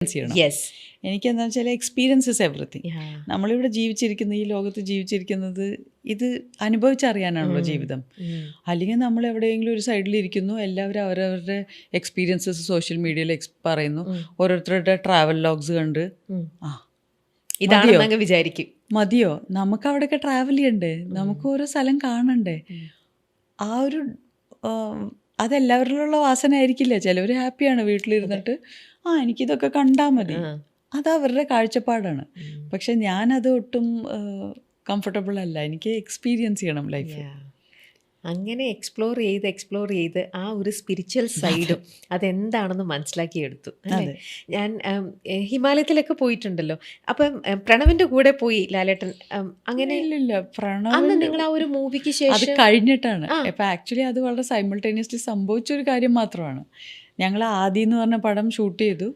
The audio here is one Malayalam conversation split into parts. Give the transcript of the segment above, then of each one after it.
ചെയ്യണം. യെസ്. എനിക്കെന്താ വെച്ചാൽ എക്സ്പീരിയൻസ് ഇസ് എവറിത്തിങ്. Yeah. നമ്മളിവിടെ ജീവിച്ചിരിക്കുന്ന ഈ ലോകത്ത് ജീവിച്ചിരിക്കുന്നത് ഇത് അനുഭവിച്ചറിയാനാണല്ലോ ജീവിതം. അല്ലെങ്കിൽ നമ്മൾ എവിടെയെങ്കിലും ഒരു സൈഡിലിരിക്കുന്നു, എല്ലാവരും അവരവരുടെ എക്സ്പീരിയൻസസ് സോഷ്യൽ മീഡിയയിൽ പറയുന്നു, ഓരോരുത്തരുടെ ട്രാവൽ ലോഗ്സ് കണ്ട് ആ ഇതാണെന്നങ്ങ് വിചാരിക്കും. മതിയോ, നമുക്ക് അവിടെയൊക്കെ ട്രാവൽ ചെയ്യണ്ടേ, നമുക്ക് ഓരോ സ്ഥലം കാണണ്ടേ. ആ ഒരു അതെല്ലാവരിലുള്ള വാസന ആയിരിക്കില്ല. ചിലവർ ഹാപ്പിയാണ് വീട്ടിലിരുന്നിട്ട് എനിക്കിതൊക്കെ കണ്ടാൽ മതി, അതവരുടെ കാഴ്ചപ്പാടാണ്. പക്ഷെ ഞാനത് ഒട്ടും കംഫർട്ടബിൾ അല്ല. എനിക്ക് എക്സ്പീരിയൻസ് ചെയ്യണം ലൈഫ്. അങ്ങനെ എക്സ്പ്ലോർ ചെയ്ത് ആ ഒരു സ്പിരിച്വൽ സൈഡും അതെന്താണെന്ന് മനസ്സിലാക്കിയെടുത്തു അല്ലേ. ഞാൻ ഹിമാലയത്തിലൊക്കെ പോയിട്ടുണ്ടല്ലോ, അപ്പം പ്രണവിന്റെ കൂടെ പോയി ലാലേട്ടൻ അങ്ങനെ ഇല്ലില്ല, അന്ന് നിങ്ങൾ ആ ഒരു മൂവിക്ക് അത് ശേഷം കഴിഞ്ഞിട്ടാണ്. ഇപ്പം ആക്ച്വലി അത് വളരെ സൈമിൾട്ടേനിയസ്ലി സംഭവിച്ചൊരു കാര്യം മാത്രമാണ്. ഞങ്ങൾ ആദി എന്ന് പറഞ്ഞ പടം ഷൂട്ട് ചെയ്തു.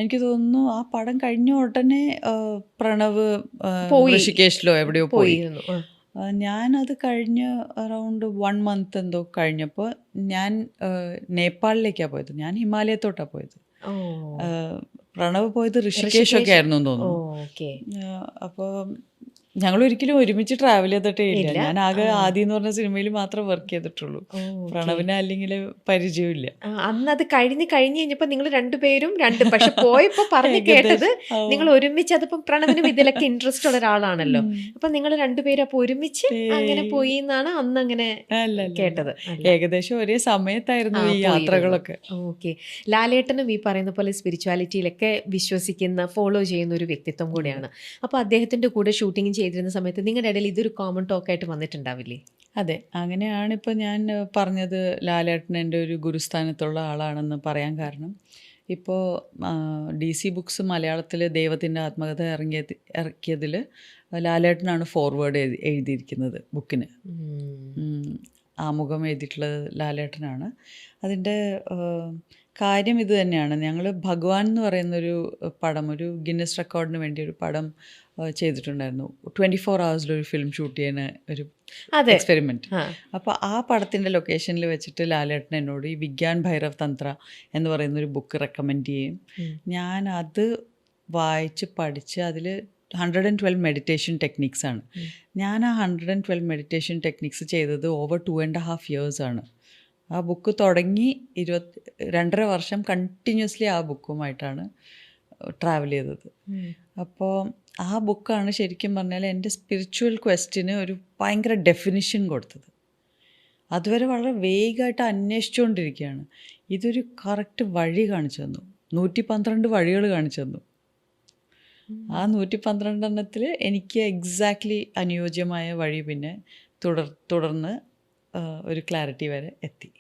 എനിക്ക് തോന്നുന്നു ആ പടം കഴിഞ്ഞ ഉടനെ പ്രണവ് ഋഷികേശിലോ എവിടെയോ പോയിരുന്നു. ഞാനത് കഴിഞ്ഞ് അറൗണ്ട് 1 month എന്തോ കഴിഞ്ഞപ്പോൾ ഞാൻ നേപ്പാളിലേക്കാണ് പോയത്. ഞാൻ ഹിമാലയത്തോട്ടാണ് പോയത്. പ്രണവ് പോയത് ഋഷികേശൊക്കെ ആയിരുന്നു തോന്നുന്നു. അപ്പോൾ ഞങ്ങൾ ഒരിക്കലും ഒരുമിച്ച് ട്രാവൽ ചെയ്തിട്ടേ ഇല്ല. ഞാൻ ആകെ ആദി എന്ന് പറഞ്ഞ സിനിമയിൽ മാത്രം വർക്ക് ചെയ്തിട്ടുള്ളൂ. പ്രണവിനെ അല്ലെങ്കിൽ പരിചയമില്ല. അന്ന് അത് കഴിഞ്ഞ് കഴിഞ്ഞപ്പോൾ നിങ്ങൾ രണ്ടുപേരും പക്ഷെ പോയപ്പോൾ പറഞ്ഞു കേട്ടത് നിങ്ങൾ ഒരുമിച്ച്, അതിപ്പം പ്രണവിനും ഇതിലൊക്കെ ഇൻട്രസ്റ്റ് ഉള്ള ഒരാളാണല്ലോ, അപ്പൊ നിങ്ങൾ രണ്ടുപേരും അപ്പൊ ഒരുമിച്ച് അങ്ങനെ പോയി എന്നാണ് അന്ന് അങ്ങനെ കേട്ടത്. ഏകദേശം ഒരേ സമയത്തായിരുന്നു ഈ യാത്രകളൊക്കെ. ഓക്കെ. ലാലേട്ടനും ഈ പറയുന്ന പോലെ സ്പിരിച്വാലിറ്റിയിലൊക്കെ വിശ്വസിക്കുന്ന, ഫോളോ ചെയ്യുന്ന ഒരു വ്യക്തിത്വം കൂടെയാണ്. അപ്പൊ അദ്ദേഹത്തിന്റെ കൂടെ ഷൂട്ടിംഗ് ചെയ്തിരുന്ന സമയത്ത് നിങ്ങളുടെ ഇടയിൽ ഇതൊരു കോമൺ ടോക്കായിട്ട് വന്നിട്ടുണ്ടാവില്ലേ? അതെ, അങ്ങനെയാണ് ഇപ്പോൾ ഞാൻ പറഞ്ഞത് ലാലേട്ടൻ എൻ്റെ ഒരു ഗുരുസ്ഥാനത്തുള്ള ആളാണെന്ന് പറയാൻ കാരണം, ഇപ്പോൾ DC ബുക്സ് മലയാളത്തിൽ ദൈവത്തിൻ്റെ ആത്മകഥ ഇറക്കിയതിൽ ലാലേട്ടനാണ് ഫോർവേഡ് എഴുതിയിരിക്കുന്നത് ബുക്കിന്. ആമുഖം എഴുതിയിട്ടുള്ളത് ലാലേട്ടനാണ്. അതിൻ്റെ കാര്യം ഇത് തന്നെയാണ്. ഞങ്ങൾ ഭഗവാൻ എന്ന് പറയുന്നൊരു പടം, ഒരു ഗിന്നസ് റെക്കോർഡിന് വേണ്ടി ഒരു പടം ചെയ്തിട്ടുണ്ടായിരുന്നു. 24 hours ഒരു ഫിലിം ഷൂട്ട് ചെയ്യുന്ന ഒരു എക്സ്പെരിമെൻറ്റ്. അപ്പോൾ ആ പടത്തിൻ്റെ ലൊക്കേഷനിൽ വെച്ചിട്ട് ലാലേട്ടൻ എന്നോട് ഈ വിഗ്യാൻ ഭൈരവ് തന്ത്ര എന്ന് പറയുന്നൊരു ബുക്ക് റെക്കമെൻഡ് ചെയ്യും. ഞാൻ അത് വായിച്ച് പഠിച്ച് അതിൽ 112 മെഡിറ്റേഷൻ ടെക്നിക്സ് ആണ്. ഞാൻ ആ 112 മെഡിറ്റേഷൻ ടെക്നിക്സ് ചെയ്തത് ഓവർ 2.5 years ആണ്. ആ ബുക്ക് തുടങ്ങി 2.5 വർഷം കണ്ടിന്യൂസ്ലി ആ ബുക്കുമായിട്ടാണ് ട്രാവൽ ചെയ്തത്. അപ്പോൾ ആ ബുക്കാണ് ശരിക്കും പറഞ്ഞാൽ എൻ്റെ സ്പിരിച്വൽ ക്വസ്റ്റിന് ഒരു ഭയങ്കര ഡെഫിനിഷൻ കൊടുത്തത്. അതുവരെ വളരെ വേഗമായിട്ട് അന്വേഷിച്ചുകൊണ്ടിരിക്കുകയാണ്. ഇതൊരു കറക്റ്റ് വഴി കാണിച്ചു തന്നു. 112 വഴികൾ കാണിച്ചു തന്നു. ആ 112 എനിക്ക് എക്സാക്ട്ലി അനുയോജ്യമായ വഴി പിന്നെ തുടർന്ന് ഒരു ക്ലാരിറ്റി വരെ എത്തി.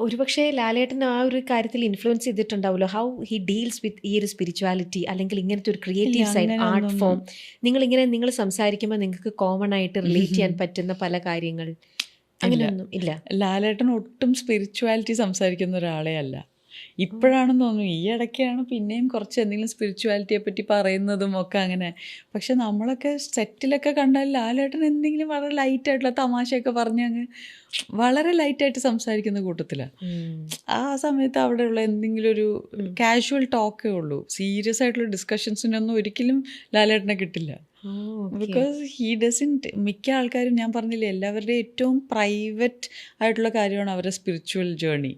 ഒരുപക്ഷെ ലാലേട്ടൻ ആ ഒരു കാര്യത്തിൽ ഇൻഫ്ലുവൻസ് ചെയ്തിട്ടുണ്ടാവുമല്ലോ, ഹൗ ഹി ഡീൽസ് വിത്ത് ഈ ഒരു സ്പിരിച്വാലിറ്റി അല്ലെങ്കിൽ ഇങ്ങനത്തെ ഒരു ക്രിയേറ്റീവ് സൈഡ്, ആർട്ട് ഫോം. നിങ്ങൾ സംസാരിക്കുമ്പോൾ നിങ്ങൾക്ക് കോമൺ ആയിട്ട് റിലേറ്റ് ചെയ്യാൻ പറ്റുന്ന പല കാര്യങ്ങൾ അങ്ങനെയൊന്നും ഇല്ല? ലാലേട്ടൻ ഒട്ടും സ്പിരിച്വാലിറ്റി സംസാരിക്കുന്ന ഒരാളെ അല്ല. ഇപ്പോഴാണെന്ന് തോന്നുന്നു, ഈ ഇടയ്ക്കാണ് പിന്നെയും കുറച്ച് എന്തെങ്കിലും സ്പിരിച്വാലിറ്റിയെ പറ്റി പറയുന്നതും ഒക്കെ അങ്ങനെ. പക്ഷെ നമ്മളൊക്കെ സെറ്റിലൊക്കെ കണ്ടാൽ ലാലേട്ടൻ എന്തെങ്കിലും വളരെ ലൈറ്റായിട്ടുള്ള തമാശയൊക്കെ പറഞ്ഞ് അങ്ങ് വളരെ ലൈറ്റായിട്ട് സംസാരിക്കുന്ന കൂട്ടത്തിലാണ്. ആ സമയത്ത് അവിടെയുള്ള എന്തെങ്കിലും ഒരു കാഷ്വൽ ടോക്കേ ഉള്ളൂ. സീരിയസ് ആയിട്ടുള്ള ഡിസ്കഷൻസിനൊന്നും ഒരിക്കലും ലാലേട്ടനെ കിട്ടില്ല. ബിക്കോസ് ഹീ ഡസൻറ്റ്, മിക്ക ആൾക്കാരും ഞാൻ പറഞ്ഞില്ലേ, എല്ലാവരുടെയും ഏറ്റവും പ്രൈവറ്റ് ആയിട്ടുള്ള കാര്യമാണ് അവരുടെ സ്പിരിച്വൽ ജേർണി.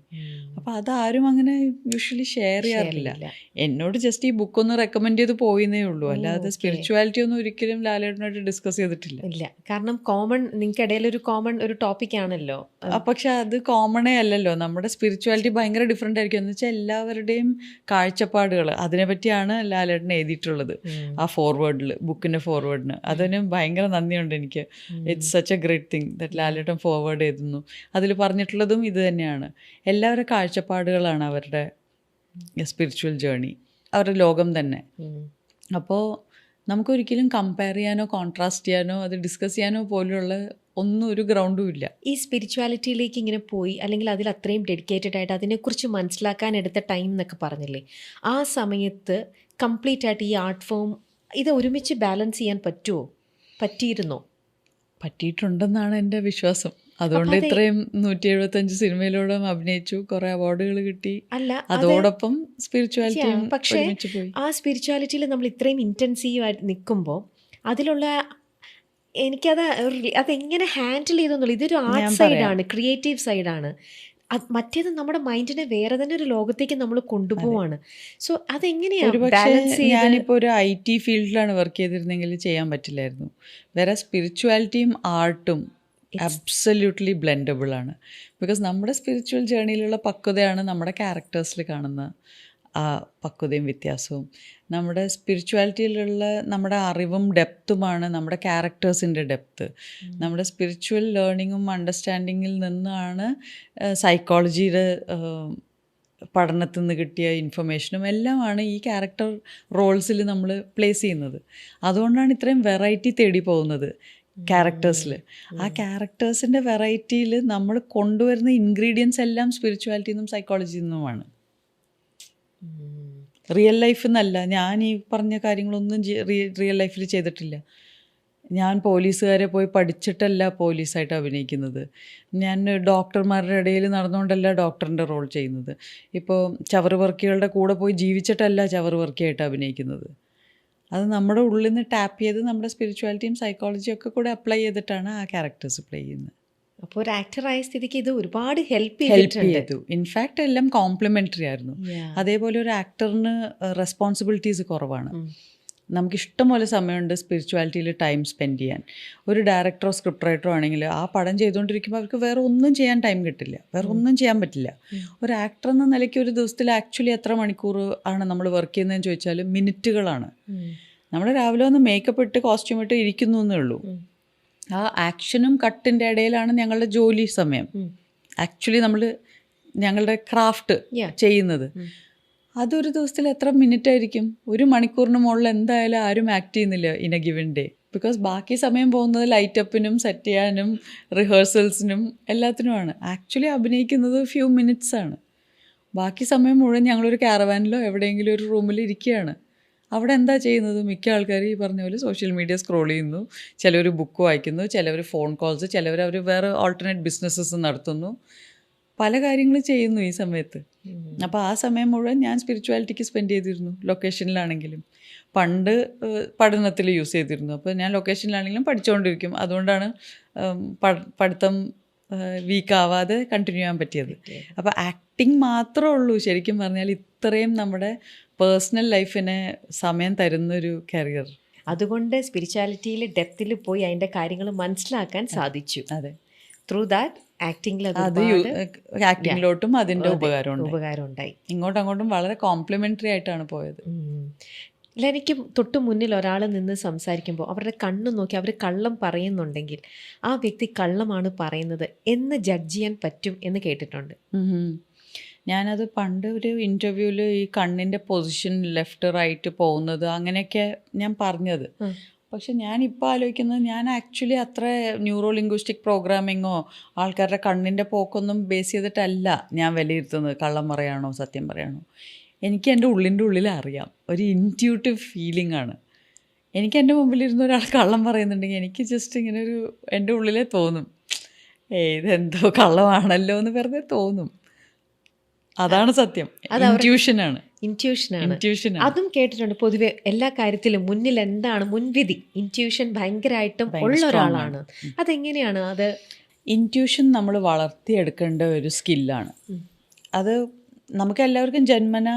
അപ്പോൾ അതാരും അങ്ങനെ യൂഷ്വലി ഷെയർ ചെയ്യാറില്ല. എന്നോട് ജസ്റ്റ് ഈ ബുക്കൊന്ന് റെക്കമെൻഡ് ചെയ്ത് പോയിന്നേ ഉള്ളൂ, അല്ലാതെ സ്പിരിച്വാലിറ്റി ഒന്നും ഒരിക്കലും ലാലേട്ടനായിട്ട് ഡിസ്കസ് ചെയ്തിട്ടില്ല. ഇല്ല, കാരണം കോമൺ, നിങ്ങൾക്ക് ഇടയിൽ ഒരു കോമൺ ഒരു ടോപ്പിക് ആണല്ലോ. പക്ഷെ അത് കോമണേ അല്ലല്ലോ. നമ്മുടെ സ്പിരിച്വാലിറ്റി ഭയങ്കര ഡിഫറെൻ്റ് ആയിരിക്കും. എന്ന് വെച്ചാൽ എല്ലാവരുടെയും കാഴ്ചപ്പാടുകൾ അതിനെപ്പറ്റിയാണ് ലാലേട്ടൻ എഴുതിയിട്ടുള്ളത് ആ ഫോർവേഡിൽ, ബുക്കിൻ്റെ ഫോർവേഡിന്. അതിന് ഭയങ്കര നന്ദിയുണ്ട് എനിക്ക്. It's such A great thing that Lalettan forward എഴുതുന്നു. അതിൽ പറഞ്ഞിട്ടുള്ളതും ഇത് തന്നെയാണ്. എല്ലാവരുടെ കാഴ്ചപ്പാടുകളാണ് അവരുടെ സ്പിരിച്വൽ ജേർണി, അവരുടെ ലോകം തന്നെ. അപ്പോൾ നമുക്കൊരിക്കലും കമ്പയർ ചെയ്യാനോ കോൺട്രാസ്റ്റ് ചെയ്യാനോ അത് ഡിസ്കസ് ചെയ്യാനോ പോലുള്ള ഒന്നും ഒരു ഗ്രൗണ്ടും ഇല്ല. ഈ സ്പിരിച്വാലിറ്റിയിലേക്ക് ഇങ്ങനെ പോയി, അല്ലെങ്കിൽ അതിൽ അത്രയും ഡെഡിക്കേറ്റഡ് ആയിട്ട് അതിനെക്കുറിച്ച് മനസ്സിലാക്കാൻ എടുത്ത ടൈം എന്നൊക്കെ പറഞ്ഞില്ലേ, ആ സമയത്ത് കംപ്ലീറ്റ് ആയിട്ട് ഈ ആർട്ട് ഫോം ഇത് ഒരുമിച്ച് ബാലൻസ് ചെയ്യാൻ പറ്റിയിരുന്നോ? പറ്റിയിട്ടുണ്ടെന്നാണ് എൻ്റെ വിശ്വാസം. അതുകൊണ്ട് ഇത്രയും 175 സിനിമയിലൂടെ അഭിനയിച്ചു, കുറെ അവാർഡുകൾ കിട്ടി. അല്ല അതോടൊപ്പം സ്പിരിച്വാലിറ്റിയും പക്ഷേ ഒരുമിച്ച് പോയി. ആ സ്പിരിച്വാലിറ്റിയിൽ നമ്മൾ ഇത്രയും ഇൻറ്റൻസീവായിട്ട് നിൽക്കുമ്പോൾ അതിലുള്ള എനിക്കത് അതെങ്ങനെ ഹാൻഡിൽ ചെയ്തെന്നുള്ളൂ. ഇതൊരു ആർട്ട് സൈഡാണ്, ക്രിയേറ്റീവ് സൈഡാണ്. മറ്റേത് നമ്മുടെ മൈൻഡിനെ വേറെ തന്നെ ഒരു ലോകത്തേക്ക് നമ്മൾ കൊണ്ടുപോവാണ്. സോ അതെങ്ങനെയാണ് ബാലൻസ് ചെയ്ത്? ഞാനിപ്പോൾ ഒരു IT ഫീൽഡിലാണ് വർക്ക് ചെയ്തിരുന്നെങ്കിൽ ചെയ്യാൻ പറ്റില്ലായിരുന്നു. വേറെ സ്പിരിച്വാലിറ്റിയും ആർട്ടും അബ്സല്യൂട്ട്ലി ബ്ലെൻഡബിൾ ആണ്. ബിക്കോസ് നമ്മുടെ സ്പിരിച്വൽ ജേർണിയിലുള്ള പക്വതയാണ് നമ്മുടെ ക്യാരക്ടേഴ്സിൽ കാണുന്ന ആ പക്വതയും വ്യത്യാസവും. നമ്മുടെ സ്പിരിച്വാലിറ്റിയിലുള്ള നമ്മുടെ അറിവും ഡെപ്തുമാണ് നമ്മുടെ ക്യാരക്ടേഴ്സിൻ്റെ ഡെപ്ത്. നമ്മുടെ സ്പിരിച്വൽ ലേണിങ്ങും അണ്ടർസ്റ്റാൻഡിങ്ങിൽ നിന്നാണ് സൈക്കോളജിയുടെ പഠനത്തിൽ നിന്ന് കിട്ടിയ ഇൻഫർമേഷനും എല്ലാമാണ് ഈ ക്യാരക്ടർ റോൾസിൽ നമ്മൾ പ്ലേസ് ചെയ്യുന്നത്. അതുകൊണ്ടാണ് ഇത്രയും വെറൈറ്റി തേടി പോകുന്നത് ക്യാരക്ടേഴ്സിൽ. ആ ക്യാരക്ടേഴ്സിൻ്റെ വെറൈറ്റിയിൽ നമ്മൾ കൊണ്ടുവരുന്ന ഇൻഗ്രീഡിയൻസ് എല്ലാം സ്പിരിച്വാലിറ്റിയിൽ നിന്നും സൈക്കോളജിയിൽ നിന്നുമാണ്. റിയൽ ലൈഫിൽ നിന്നല്ല. ഞാൻ ഈ പറഞ്ഞ കാര്യങ്ങളൊന്നും റിയൽ ലൈഫിൽ ചെയ്തിട്ടില്ല. ഞാൻ പോലീസുകാരെ പോയി പഠിച്ചിട്ടല്ല പോലീസായിട്ട് അഭിനയിക്കുന്നത്. ഞാൻ ഡോക്ടർമാരുടെ ഇടയിൽ നടന്നുകൊണ്ടല്ല ഡോക്ടറിൻ്റെ റോൾ ചെയ്യുന്നത്. ഇപ്പോൾ ചവറുവർക്കികളുടെ കൂടെ പോയി ജീവിച്ചിട്ടല്ല ചവറുവർക്കിയായിട്ട് അഭിനയിക്കുന്നത്. അത് നമ്മുടെ ഉള്ളിൽ നിന്ന് ടാപ്പ് ചെയ്ത് നമ്മുടെ സ്പിരിച്വാലിറ്റിയും സൈക്കോളജിയും ഒക്കെ കൂടെ അപ്ലൈ ചെയ്തിട്ടാണ് ആ ക്യാരക്ടേഴ്സ് പ്ലേ ചെയ്യുന്നത്. അപ്പോൾ ഒരു ആക്ടറായ സ്ഥിതിക്ക് ഇത് ഒരുപാട് ഹെൽപ്പ് ചെയ്തു. ഇൻഫാക്റ്റ് എല്ലാം കോംപ്ലിമെൻ്ററി ആയിരുന്നു. അതേപോലെ ഒരു ആക്ടറിന് റെസ്പോൺസിബിലിറ്റീസ് കുറവാണ്. നമുക്കിഷ്ടം പോലെ സമയമുണ്ട് സ്പിരിച്വാലിറ്റിയിൽ ടൈം സ്പെൻഡ് ചെയ്യാൻ. ഒരു ഡയറക്ടറോ സ്ക്രിപ്റ്റ് റൈറ്ററോ ആണെങ്കിൽ ആ പടം ചെയ്തുകൊണ്ടിരിക്കുമ്പോൾ അവർക്ക് വേറെ ഒന്നും ചെയ്യാൻ ടൈം കിട്ടില്ല, വേറെ ഒന്നും ചെയ്യാൻ പറ്റില്ല. ഒരു ആക്ടർ എന്ന നിലയ്ക്ക് ഒരു ദിവസത്തിൽ ആക്ച്വലി എത്ര മണിക്കൂർ ആണ് നമ്മൾ വർക്ക് ചെയ്യുന്നതെന്ന് ചോദിച്ചാൽ മിനിറ്റുകളാണ്. നമ്മൾ രാവിലെ വന്ന് മേക്കപ്പ് ഇട്ട് കോസ്റ്റ്യൂം ഇട്ട് ഇരിക്കുന്നു എന്നേ ഉള്ളൂ. ആ ആക്ഷനും കട്ടിൻ്റെ ഇടയിലാണ് ഞങ്ങളുടെ ജോലി സമയം. ആക്ച്വലി നമ്മൾ ഞങ്ങളുടെ ക്രാഫ്റ്റ് ചെയ്യുന്നത്. അതൊരു ദിവസത്തിൽ എത്ര മിനിറ്റ് ആയിരിക്കും? 1 മണിക്കൂറിന് മുകളിൽ എന്തായാലും ആരും ആക്ട് ചെയ്യുന്നില്ല in A given day. Because ബാക്കി സമയം പോകുന്നത് ലൈറ്റപ്പിനും സെറ്റ് ചെയ്യാനും റിഹേഴ്സൽസിനും എല്ലാത്തിനുമാണ്. ആക്ച്വലി അഭിനയിക്കുന്നത് ഫ്യൂ മിനിറ്റ്സ് ആണ്. ബാക്കി സമയം മുഴുവൻ ഞങ്ങളൊരു കാരവാനിലോ എവിടെയെങ്കിലും ഒരു റൂമിൽ ഇരിക്കുകയാണ്. അവിടെ എന്താ ചെയ്യുന്നത്? മിക്ക ആൾക്കാർ ഈ പറഞ്ഞ പോലെ സോഷ്യൽ മീഡിയ സ്ക്രോൾ ചെയ്യുന്നു, ചിലവർ ബുക്ക് വായിക്കുന്നു, ചിലവർ ഫോൺ കോൾസ്, ചിലവർ അവർ വേറെ ഓൾട്ടർനേറ്റ് ബിസിനസ്സസ് നടത്തുന്നു, പല കാര്യങ്ങൾ ചെയ്യുന്നു ഈ സമയത്ത്. അപ്പോൾ ആ സമയം മുഴുവൻ ഞാൻ സ്പിരിച്വാലിറ്റിക്ക് സ്പെൻഡ് ചെയ്തിരുന്നു. ലൊക്കേഷനിലാണെങ്കിലും പണ്ട് പഠനത്തിൽ യൂസ് ചെയ്തിരുന്നു. അപ്പോൾ ഞാൻ ലൊക്കേഷനിലാണെങ്കിലും പഠിച്ചുകൊണ്ടിരിക്കും. അതുകൊണ്ടാണ് പഠിത്തം വീക്കാവാതെ കണ്ടിന്യൂ ചെയ്യാൻ പറ്റിയത്. അപ്പോൾ ആക്ടിങ് മാത്രമേ ഉള്ളൂ ശരിക്കും പറഞ്ഞാൽ ഇത്രയും നമ്മുടെ പേഴ്സണൽ ലൈഫിന് സമയം തരുന്നൊരു കരിയർ. അതുകൊണ്ട് സ്പിരിച്വാലിറ്റിയിൽ ഡെപ്തിൽ പോയി അതിൻ്റെ കാര്യങ്ങൾ മനസ്സിലാക്കാൻ സാധിച്ചു. അതെ, ത്രൂ ദാറ്റ് ആക്ടിങ്ങിലോട്ടും അതിൻ്റെ ഉപകാരം ഉണ്ടായി. ഇങ്ങോട്ടും അങ്ങോട്ടും വളരെ കോംപ്ലിമെൻ്ററി ആയിട്ടാണ് പോയത്. ഇല്ല, എനിക്ക് തൊട്ട് മുന്നിൽ ഒരാൾ നിന്ന് സംസാരിക്കുമ്പോൾ അവരുടെ കണ്ണ് നോക്കി അവർ കള്ളം പറയുന്നുണ്ടെങ്കിൽ ആ വ്യക്തി കള്ളമാണ് പറയുന്നത് എന്ന് ജഡ്ജ് ചെയ്യാൻ പറ്റും എന്ന് കേട്ടിട്ടുണ്ട്. ഞാനത് പണ്ട് ഒരു ഇൻ്റർവ്യൂവിൽ ഈ കണ്ണിൻ്റെ പൊസിഷൻ ലെഫ്റ്റ് റൈറ്റ് പോകുന്നത് അങ്ങനെയൊക്കെ ഞാൻ പറഞ്ഞത്. പക്ഷെ ഞാനിപ്പോൾ ആലോചിക്കുന്നത് ഞാൻ ആക്ച്വലി അത്ര ന്യൂറോ ലിംഗ്വിസ്റ്റിക് പ്രോഗ്രാമിങ്ങോ ആൾക്കാരുടെ കണ്ണിൻ്റെ പോക്കൊന്നും ബേസ് ചെയ്തിട്ടല്ല ഞാൻ വിലയിരുത്തുന്നത് കള്ളം പറയാണോ സത്യം പറയാണോ. എനിക്ക് എൻ്റെ ഉള്ളിൻ്റെ ഉള്ളിൽ അറിയാം, ഒരു ഇൻറ്റ്യൂട്ടീവ് ഫീലിംഗ് ആണ്. എനിക്ക് എൻ്റെ മുമ്പിലിരുന്ന ഒരാൾ കള്ളം പറയുന്നുണ്ടെങ്കിൽ എനിക്ക് ജസ്റ്റ് ഇങ്ങനെ ഒരു എൻ്റെ ഉള്ളിലേ തോന്നും, ഇതെന്തോ കള്ളമാണല്ലോ എന്ന് വെറുതെ തോന്നും. അതാണ് സത്യം. ഇൻറ്റ്യൂഷനാണ്. അതും കേട്ടിട്ടുണ്ട്. പൊതുവെ എല്ലാ കാര്യത്തിലും മുന്നിൽ എന്താണ് മുൻവിധി, ഇൻറ്റ്യൂഷൻ ഭയങ്കരമായിട്ടും ഉള്ള ഒരാളാണ്. അതെങ്ങനെയാണ്? അത് ഇൻറ്റ്യൂഷൻ നമ്മൾ വളർത്തിയെടുക്കേണ്ട ഒരു സ്കില്ലാണ്. അത് നമുക്ക് എല്ലാവർക്കും ജന്മന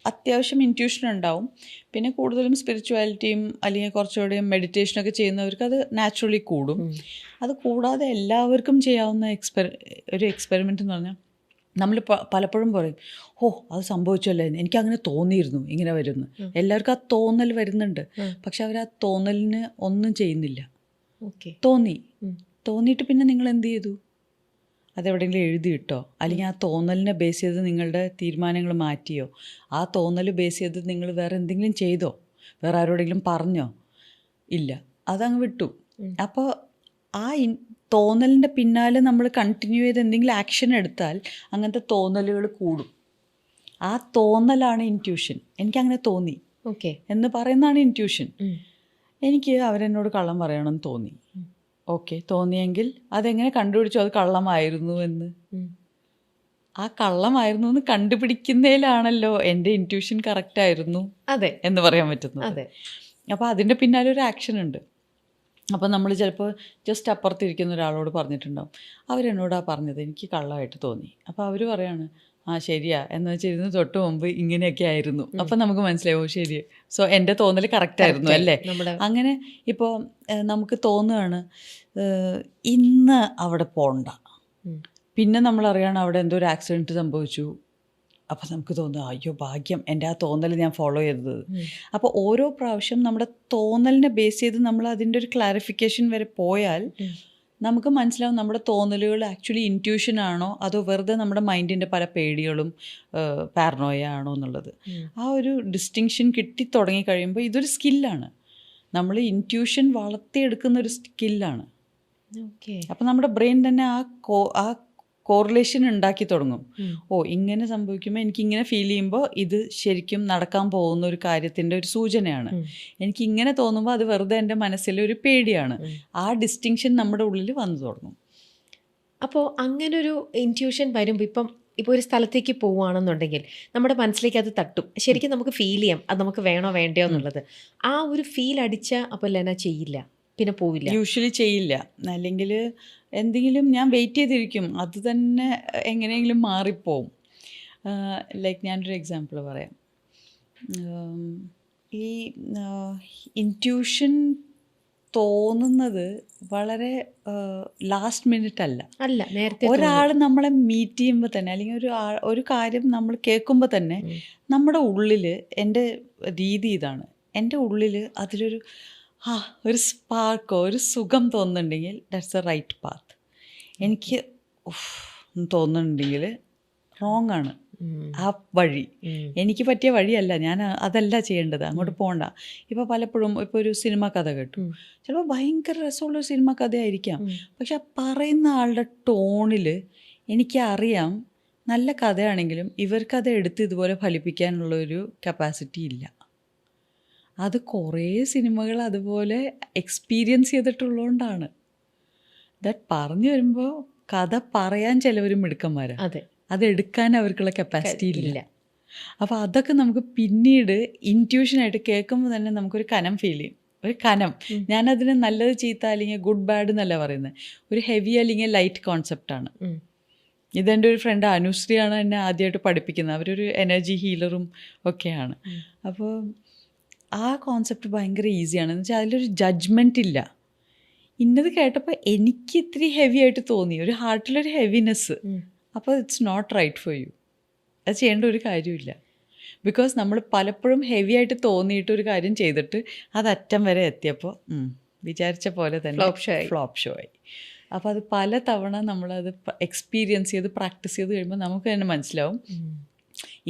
അത്യാവശ്യം ഇൻറ്റ്യൂഷൻ ഉണ്ടാവും. പിന്നെ കൂടുതലും സ്പിരിച്വാലിറ്റിയും അല്ലെങ്കിൽ കുറച്ചുകൂടിയും മെഡിറ്റേഷനൊക്കെ ചെയ്യുന്നവർക്ക് അത് നാച്ചുറലി കൂടും. അത് കൂടാതെ എല്ലാവർക്കും ചെയ്യാവുന്ന ഒരു എക്സ്പെരിമെൻ്റ് എന്ന് പറഞ്ഞാൽ നമ്മൾ പലപ്പോഴും പറയും, അത് സംഭവിച്ചല്ലേ, എനിക്കങ്ങനെ തോന്നിയിരുന്നു ഇങ്ങനെ വരുന്നു. എല്ലാവർക്കും ആ തോന്നൽ വരുന്നുണ്ട്, പക്ഷെ അവർ ആ തോന്നലിന് ഒന്നും ചെയ്യുന്നില്ല. തോന്നിയിട്ട് പിന്നെ നിങ്ങൾ എന്ത് ചെയ്തു? അതെവിടെയെങ്കിലും എഴുതിയിട്ടോ, അല്ലെങ്കിൽ ആ തോന്നലിനെ ബേസ് ചെയ്ത് നിങ്ങളുടെ തീരുമാനങ്ങൾ മാറ്റിയോ? ആ തോന്നൽ ബേസ് ചെയ്ത് നിങ്ങൾ വേറെ എന്തെങ്കിലും ചെയ്തോ? വേറെ ആരോടെങ്കിലും പറഞ്ഞോ? ഇല്ല, അതങ്ങ് വിട്ടു. അപ്പോൾ ആ തോന്നലിൻ്റെ പിന്നാലെ നമ്മൾ കണ്ടിന്യൂ ചെയ്ത് എന്തെങ്കിലും ആക്ഷൻ എടുത്താൽ അങ്ങനത്തെ തോന്നലുകൾ കൂടും. ആ തോന്നലാണ് ഇൻറ്റ്യൂഷൻ. എനിക്കങ്ങനെ തോന്നി എന്ന് പറയുന്നതാണ് ഇൻറ്റ്യൂഷൻ. എനിക്ക് അവരെന്നോട് കള്ളം പറയണമെന്ന് തോന്നി, ഓക്കെ, തോന്നിയെങ്കിൽ അതെങ്ങനെ കണ്ടുപിടിച്ചു അത് കള്ളമായിരുന്നു എന്ന്? ആ കള്ളമായിരുന്നു എന്ന് കണ്ടുപിടിക്കുന്നതിലാണല്ലോ എൻ്റെ ഇൻറ്റ്യൂഷൻ കറക്റ്റായിരുന്നു അതെ എന്ന് പറയാൻ പറ്റുന്നത്. അതെ അപ്പോൾ അതിൻ്റെ പിന്നാലെ ഒരു ആക്ഷൻ ഉണ്ട്. അപ്പോൾ നമ്മൾ ചിലപ്പോൾ ജസ്റ്റ് അപ്പുറത്തിരിക്കുന്ന ഒരാളോട് പറഞ്ഞിട്ടുണ്ടാവും, അവരെന്നോടാ പറഞ്ഞത്, എനിക്ക് കള്ളമായിട്ട് തോന്നി. അപ്പോൾ അവർ പറയാണ് ആ ശരിയാ എന്ന് വെച്ചാൽ ഇതിന് തൊട്ട് മുമ്പ് ഇങ്ങനെയൊക്കെ ആയിരുന്നു. അപ്പം നമുക്ക് മനസ്സിലാവും ശരി, സോ എൻ്റെ തോന്നൽ കറക്റ്റായിരുന്നു അല്ലേ. അങ്ങനെ ഇപ്പോൾ നമുക്ക് തോന്നുകയാണ് ഇന്ന് അവിടെ പോകണ്ട, പിന്നെ നമ്മൾ അറിയാണ് അവിടെ എന്തോ ഒരു ആക്സിഡൻറ്റ് സംഭവിച്ചു. അപ്പം നമുക്ക് തോന്നുക അയ്യോ ഭാഗ്യം എൻ്റെ ആ തോന്നൽ ഞാൻ ഫോളോ ചെയ്തത്. അപ്പോൾ ഓരോ പ്രാവശ്യം നമ്മുടെ തോന്നലിനെ ബേസ് ചെയ്ത് നമ്മൾ അതിൻ്റെ ഒരു ക്ലാരിഫിക്കേഷൻ വരെ പോയാൽ നമുക്ക് മനസ്സിലാവും നമ്മുടെ തോന്നലുകൾ ആക്ച്വലി ഇൻറ്റ്യൂഷൻ ആണോ അതോ വെറുതെ നമ്മുടെ മൈൻഡിൻ്റെ പല പേടികളും പാരനോയ ആണോ എന്നുള്ളത്. ആ ഒരു ഡിസ്റ്റിങ്ഷൻ കിട്ടി തുടങ്ങി കഴിയുമ്പോൾ ഇതൊരു സ്കില്ലാണ്. നമ്മൾ ഇൻറ്റ്യൂഷൻ വളർത്തിയെടുക്കുന്ന ഒരു സ്കില്ലാണ്. അപ്പം നമ്മുടെ ബ്രെയിൻ തന്നെ ആ കോറിലേഷൻ ഉണ്ടാക്കി തുടങ്ങും. ഓ ഇങ്ങനെ സംഭവിക്കുമ്പോൾ എനിക്കിങ്ങനെ ഫീൽ ചെയ്യുമ്പോൾ ഇത് ശരിക്കും നടക്കാൻ പോകുന്ന ഒരു കാര്യത്തിൻ്റെ ഒരു സൂചനയാണ്. എനിക്കിങ്ങനെ തോന്നുമ്പോൾ അത് വെറുതെ എൻ്റെ മനസ്സിലെ ഒരു പേടിയാണ്. ആ ഡിസ്റ്റിങ്ഷൻ നമ്മുടെ ഉള്ളിൽ വന്നു തുടങ്ങും. അപ്പോൾ അങ്ങനൊരു ഇൻറ്റ്യൂഷൻ വരുമ്പോൾ ഇപ്പോൾ ഒരു സ്ഥലത്തേക്ക് പോവുകയാണെന്നുണ്ടെങ്കിൽ നമ്മുടെ മനസ്സിലേക്ക് അത് തട്ടും, ശരിക്കും നമുക്ക് ഫീൽ ചെയ്യാം അത് നമുക്ക് വേണോ വേണ്ടയോ എന്നുള്ളത്. ആ ഒരു ഫീൽ അടിച്ച അപ്പോൾ ലെന ചെയ്യില്ല, പിന്നെ പോവില്ല, യൂഷ്വലി ചെയ്യില്ല. അല്ലെങ്കിൽ എന്തെങ്കിലും ഞാൻ വെയിറ്റ് ചെയ്തിരിക്കും, അത് തന്നെ എങ്ങനെയെങ്കിലും മാറിപ്പോവും. ലൈക്ക് ഞാനൊരു എക്സാമ്പിൾ പറയാം. ഈ ഇൻറ്റ്യൂഷൻ തോന്നുന്നത് വളരെ ലാസ്റ്റ് മിനിറ്റ് അല്ല. നേരത്തെ ഒരാൾ നമ്മളെ മീറ്റ് ചെയ്യുമ്പോൾ തന്നെ അല്ലെങ്കിൽ ഒരു കാര്യം നമ്മൾ കേൾക്കുമ്പോൾ തന്നെ നമ്മുടെ ഉള്ളിൽ, എൻ്റെ രീതി ഇതാണ്, എൻ്റെ ഉള്ളിൽ അതിലൊരു ഒരു സ്പാർക്കോ ഒരു സുഖം തോന്നുന്നുണ്ടെങ്കിൽ ദാറ്റ്സ് എ റൈറ്റ് പാത്ത്. എനിക്ക് തോന്നുന്നുണ്ടെങ്കിൽ റോങ് ആണ് ആ വഴി, എനിക്ക് പറ്റിയ വഴിയല്ല, ഞാൻ അതല്ല ചെയ്യേണ്ടത്, അങ്ങോട്ട് പോകണ്ട. ഇപ്പോൾ പലപ്പോഴും ഇപ്പോൾ ഒരു സിനിമ കഥ കേട്ടു, ചിലപ്പോൾ ഭയങ്കര രസമുള്ളൊരു സിനിമ കഥയായിരിക്കാം, പക്ഷെ ആ പറയുന്ന ആളുടെ ടോണിൽ എനിക്കറിയാം നല്ല കഥയാണെങ്കിലും ഇവർക്കത് എടുത്ത് ഇതുപോലെ ഫലിപ്പിക്കാനുള്ളൊരു കപ്പാസിറ്റി ഇല്ല. അത് കുറേ സിനിമകൾ അതുപോലെ എക്സ്പീരിയൻസ് ചെയ്തിട്ടുള്ളതുകൊണ്ടാണ്. ദാറ്റ് പറഞ്ഞു വരുമ്പോൾ കഥ പറയാൻ ചിലവർ മിടുക്കന്മാരാണ്, അതെ, അതെടുക്കാൻ അവർക്കുള്ള കപ്പാസിറ്റി ഇല്ല. അപ്പോൾ അതൊക്കെ നമുക്ക് പിന്നീട് ഇൻറ്റ്യൂഷനായിട്ട് കേൾക്കുമ്പോൾ തന്നെ നമുക്കൊരു കനം ഫീൽ ചെയ്യും. ഒരു കനം, ഞാനതിന് നല്ലത് ചീത്ത അല്ലെങ്കിൽ ഗുഡ് ബാഡ് എന്നല്ല പറയുന്നത്, ഒരു ഹെവി അല്ലെങ്കിൽ ലൈറ്റ് കോൺസെപ്റ്റാണ്. ഇതെൻ്റെ ഒരു ഫ്രണ്ട് അനുശ്രീയാണ് എന്നെ ആദ്യമായിട്ട് പഠിപ്പിക്കുന്നത്. അവരൊരു എനർജി ഹീലറും ഒക്കെയാണ്. അപ്പോൾ ആ കോൺസെപ്റ്റ് ഭയങ്കര ഈസിയാണ്. എന്ന് വെച്ചാൽ അതിലൊരു ജഡ്ജ്മെൻ്റ് ഇല്ല. ഇന്നത് കേട്ടപ്പോൾ എനിക്ക് ഇത്തിരി ഹെവി ആയിട്ട് തോന്നി, ഒരു ഹാർട്ടിലൊരു ഹെവിനെസ്. അപ്പോൾ it's not right for you, അത് ചെയ്യേണ്ട ഒരു കാര്യമില്ല. ബിക്കോസ് നമ്മൾ പലപ്പോഴും ഹെവി ആയിട്ട് തോന്നിയിട്ട് ഒരു കാര്യം ചെയ്തിട്ട് അത് അറ്റം വരെ എത്തിയപ്പോൾ വിചാരിച്ച പോലെ തന്നെ ഫ്ലോപ്പ് ഷോ ആയി. അപ്പോൾ അത് പല തവണ നമ്മളത് എക്സ്പീരിയൻസ് ചെയ്ത് പ്രാക്ടീസ് ചെയ്ത് കഴിയുമ്പോൾ നമുക്ക് തന്നെ മനസ്സിലാവും,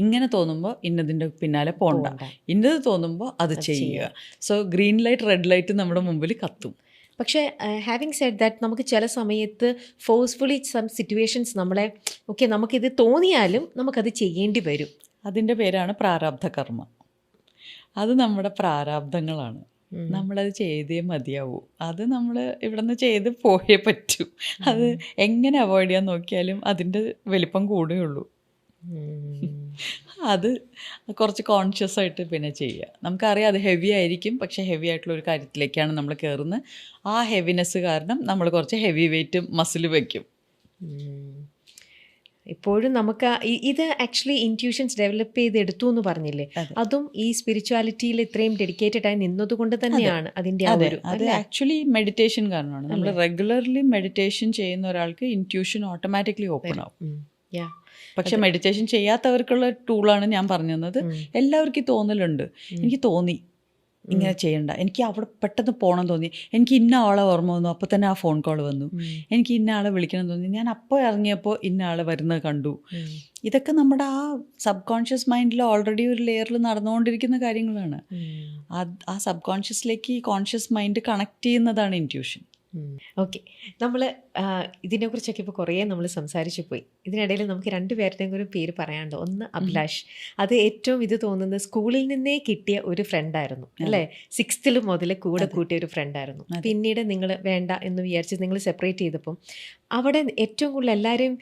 ഇങ്ങനെ തോന്നുമ്പോൾ ഇന്നതിൻ്റെ പിന്നാലെ പോണ്ട, ഇന്നത് തോന്നുമ്പോൾ അത് ചെയ്യുക. So green light red light നമ്മുടെ മുമ്പിൽ കത്തും. പക്ഷേ ഹാവിങ് സെഡ് ദാറ്റ് നമുക്ക് ചില സമയത്ത് ഫോഴ്സ്ഫുള്ളി സം സിറ്റുവേഷൻസ് നമ്മളെ നമുക്കിത് തോന്നിയാലും നമുക്കത് ചെയ്യേണ്ടി വരും. അതിൻ്റെ പേരാണ് പ്രാരാബ്ധ കർമ്മ. അത് നമ്മുടെ പ്രാരാബ്ധങ്ങളാണ്, നമ്മളത് ചെയ്തേ മതിയാവൂ. അത് നമ്മൾ ഇവിടെ നിന്ന് ചെയ്ത് പോയേ പറ്റൂ. അത് എങ്ങനെ അവോയ്ഡ് ചെയ്യാൻ നോക്കിയാലും അതിൻ്റെ വലിപ്പം കൂടുകയുള്ളൂ. അത് കുറച്ച് കോൺഷ്യസ് ആയിട്ട് പിന്നെ ചെയ്യുക. നമുക്കറിയാം അത് ഹെവി ആയിരിക്കും, പക്ഷേ ഹെവി ആയിട്ടുള്ള ഒരു കാര്യത്തിലേക്കാണ് നമ്മൾ കയറുന്നത്. ആ ഹെവിനെസ് കാരണം നമ്മൾ കുറച്ച് ഹെവി വെയിറ്റ് മസിൽ വയ്ക്കും. ഇപ്പോഴും നമുക്ക് ഇത് ആക്ച്വലി ഇൻറ്റ്യൂഷൻസ് ഡെവലപ്പ് ചെയ്തെടുത്തു എന്ന് പറഞ്ഞില്ലേ, അതും ഈ സ്പിരിച്വാലിറ്റിയിൽ ഇത്രയും ഡെഡിക്കേറ്റഡ് ആയി നിന്നതുകൊണ്ട് തന്നെയാണ് അതിൻ്റെ അത് ആക്ച്വലി മെഡിറ്റേഷൻ കാരണമാണ്. നമ്മൾ റെഗുലർലി മെഡിറ്റേഷൻ ചെയ്യുന്ന ഒരാൾക്ക് ഇൻറ്റ്യൂഷൻ ഓട്ടോമാറ്റിക്കലി ഓപ്പൺ ആവും. പക്ഷെ മെഡിറ്റേഷൻ ചെയ്യാത്തവർക്കുള്ള ടൂളാണ് ഞാൻ പറഞ്ഞു തന്നത്. എല്ലാവർക്കും തോന്നലുണ്ട്, എനിക്ക് തോന്നി ഇങ്ങനെ ചെയ്യണ്ട, എനിക്ക് അവിടെ പെട്ടെന്ന് പോകണം തോന്നി, എനിക്ക് ഇന്ന ആളെ ഓർമ്മ വന്നു, അപ്പോൾ തന്നെ ആ ഫോൺ കോൾ വന്നു, എനിക്ക് ഇന്ന ആളെ വിളിക്കണം തോന്നി, ഞാൻ അപ്പോൾ ഇറങ്ങിയപ്പോൾ ഇന്ന ആളെ വരുന്നത് കണ്ടു. ഇതൊക്കെ നമ്മുടെ ആ സബ് കോൺഷ്യസ് മൈൻഡിൽ ഓൾറെഡി ഒരു ലെയറിൽ നടന്നുകൊണ്ടിരിക്കുന്ന കാര്യങ്ങളാണ്. ആ സബ് കോൺഷ്യസിലേക്ക് ഈ കോൺഷ്യസ് മൈൻഡ് കണക്ട് ചെയ്യുന്നതാണ് ഇൻറ്റ്യൂഷൻ. ഓക്കെ. നമ്മൾ ഇതിനെക്കുറിച്ചൊക്കെ ഇപ്പോൾ കുറേ നമ്മൾ സംസാരിച്ചു പോയി. ഇതിനിടയിൽ നമുക്ക് രണ്ടുപേരുടെയും കൂടി പേര് പറയാനുണ്ട്. ഒന്ന് അഭിലാഷ്. അത് ഏറ്റവും ഇത് തോന്നുന്നത് സ്കൂളിൽ നിന്നേ കിട്ടിയ ഒരു ഫ്രണ്ടായിരുന്നു അല്ലേ? 6th മുതൽ കൂടെ കൂട്ടിയ ഒരു ഫ്രണ്ടായിരുന്നു. പിന്നീട് നിങ്ങൾ വേണ്ട എന്ന് വിചാരിച്ച് നിങ്ങൾ സെപ്പറേറ്റ് ചെയ്തപ്പം അവിടെ ഏറ്റവും കൂടുതൽ എല്ലാവരെയും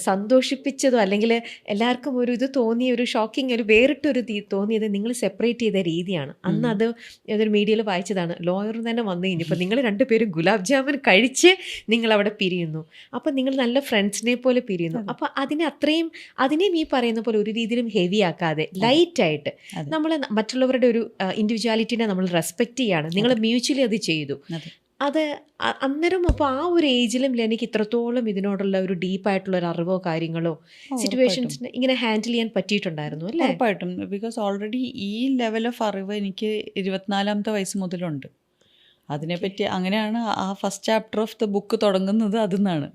സന്തോഷിപ്പിച്ചതോ അല്ലെങ്കിൽ എല്ലാവർക്കും ഒരു ഇത് തോന്നിയ ഒരു ഷോക്കിംഗ് ഒരു വേറിട്ടൊരു തോന്നിയത് നിങ്ങൾ സെപ്പറേറ്റ് ചെയ്ത രീതിയാണ്. അന്ന് അത് ഏതൊരു മീഡിയയിൽ വായിച്ചതാണ്. ലോയർ തന്നെ വന്നു കഴിഞ്ഞപ്പോൾ നിങ്ങൾ രണ്ടുപേരും ഗുലാബ് ജാമുൻ കഴിച്ച് നിങ്ങൾ അവിടെ പിരിയുന്നു. അപ്പം നിങ്ങൾ നല്ല ഫ്രണ്ട്സിനെ പോലെ പിരിയുന്നു. അപ്പം അതിനെയും ഈ പറയുന്ന പോലെ ഒരു രീതിയിലും ഹെവി ആക്കാതെ ലൈറ്റായിട്ട് നമ്മൾ മറ്റുള്ളവരുടെ ഒരു ഇൻഡിവിജ്വാലിറ്റിനെ നമ്മൾ റെസ്പെക്റ്റ് ചെയ്യാണ്. നിങ്ങൾ മ്യൂച്വലി അത് ചെയ്തു. അത് അന്നേരം അപ്പോൾ ആ ഒരു ഏജിലും എനിക്ക് ഇത്രത്തോളം ഇതിനോടുള്ള ഒരു ഡീപ്പായിട്ടുള്ള ഒരു അറിവോ കാര്യങ്ങളോ സിറ്റുവേഷൻസിന് ഇങ്ങനെ ഹാൻഡിൽ ചെയ്യാൻ പറ്റിയിട്ടുണ്ടായിരുന്നു അല്ലേ? ഉറപ്പായിട്ടും. ബിക്കോസ് ഓൾറെഡി ഈ ലെവൽ ഓഫ് അറിവ് എനിക്ക് 24ാമത്തെ വയസ്സ് മുതലുണ്ട്. അതിനെപ്പറ്റി അങ്ങനെയാണ് ആ first chapter of the book തുടങ്ങുന്നത് അതിൽ നിന്നാണ്.